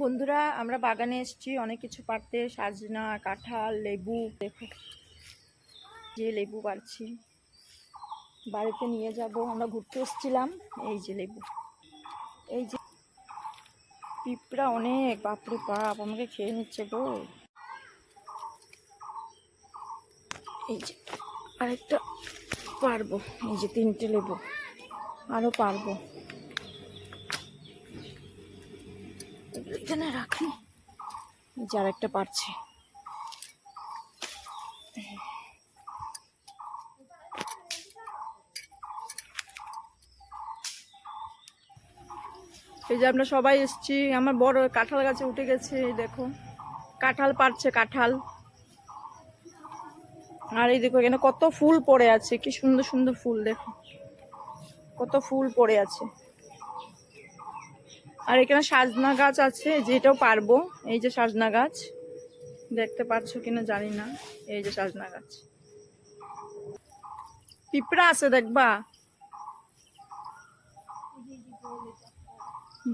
বন্ধুরা আমরা বাগানে এসেছি অনেক কিছু পারতে, সাজনা, কাঁঠাল, লেবু। দেখো যে লেবু পারছি, বাড়িতে নিয়ে যাব। আমরা ঘুরতে এসেছিলাম। এই যে লেবু, এই যে পিঁপড়া অনেক, বাপরে বাপ, আমাকে খেয়ে নিচ্ছে গো। এই যে আরেকটা পারবো, এই যে 3টে লেবু আরো পারবো। এখানে রাখি, এই যে আরেকটা পারছি। এই যে আমরা সবাই এসেছি, আমার বড় কাঁঠাল গাছে উঠে গেছে। এই দেখো কাঁঠাল পারছে, কাঁঠাল। আর এই দেখো এখানে কত ফুল পড়ে আছে, কি সুন্দর সুন্দর ফুল, দেখো কত ফুল পড়ে আছে। আর এখানে সাজনা গাছ আছে, যেটাও পারবো। এই যে সাজনা গাছ, দেখতে পাচ্ছ কিনা জানি না। এই যে সাজনা গাছ, পিঁপড়া আছে দেখবা।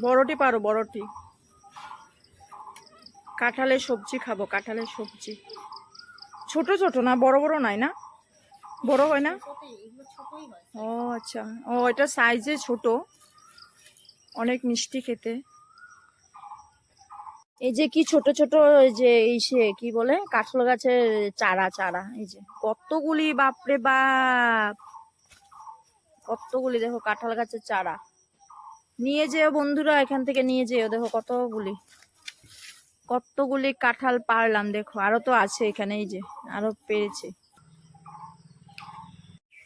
বড়টি পারো, বড়টি। কাঁঠালের সবজি খাবো, কাঁঠালের সবজি। ছোট ছোট না, বড় বড় নাই না, বড় হয় না। ও আচ্ছা, ও এটা সাইজে ছোট, অনেক মিষ্টি খেতে। এই যে কি ছোট ছোট, এই যে সে কি বলে, কাঁঠাল গাছের চারা চারা। এই যে কতগুলি, বাপরে বাপ, কতগুলি। দেখো কাঁঠাল গাছের চারা নিয়ে যেও বন্ধুরা, এখান থেকে নিয়ে যেও। দেখো কতগুলি, কতগুলি কাঁঠাল পারলাম। দেখো আরো তো আছে এখানে, এই যে আরো পেরেছে।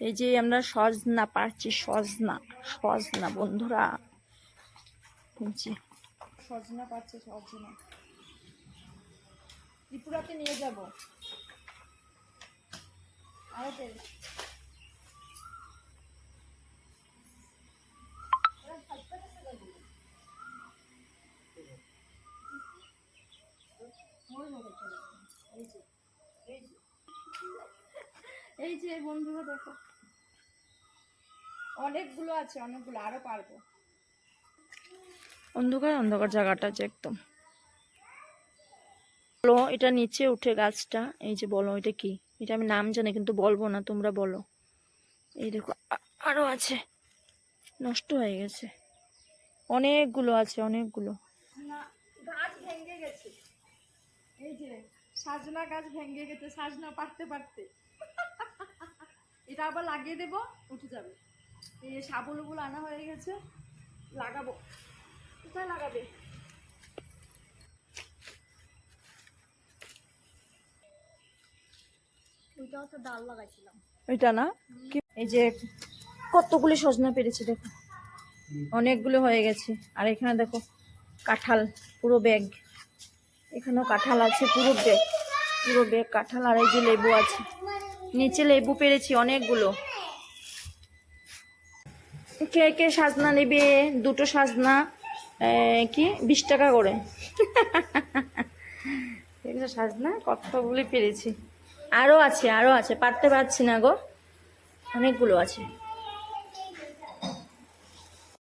এই যে আমরা সজনা পারছি, সজনা সজনা বন্ধুরা, সজনা পাচ্ছে, সজনা ত্রিপুরাতে নিয়ে যাব। আরো এই যে বন্ধুরা দেখো অনেকগুলো আছে, অনেকগুলো, আরো পারবো। অন্ধকার অন্ধকার জায়গাটা যে একদম। বলো এটা নিচে উঠে গাছটা, এই যে বলো এটা কি। এটা আমি নাম জানি কিন্তু বলবো না, তোমরা বলো। এই দেখো আরো আছে, নষ্ট হয়ে গেছে। অনেকগুলো আছে, অনেকগুলো। গাছ ভেঙে গেছে, এই যে সাজনা গাছ ভেঙে গেছে, সাজনা পারতে পারতে। এটা আবার লাগিয়ে দেব, উঠে যাবে। এই সাবুলগুলো আনা হয়ে গেছে, লাগাবো। কোথায় লাগাবে? ওইটাও তো ডাল লাগাইছিলাম, ওইটা না। এই যে কতগুলি সজনা পেরেছি, দেখো অনেকগুলো হয়ে গেছে। আর এখানে দেখো কাঁঠাল, পুরো ব্যাগ। এখানেও কাঁঠাল আছে, পুরো ব্যাগ, পুরো ব্যাগ কাঁঠাল। আর এই যে লেবু আছে, নিচে লেবু পেরেছি অনেকগুলো। কে কে সাজনা নেবে? দুটো সাজনা কি 20 টাকা করে। সাজনা কতগুলি পেরেছি। আরো আছে, আরো আছে, পারতে পারছি না গো, অনেকগুলো আছে।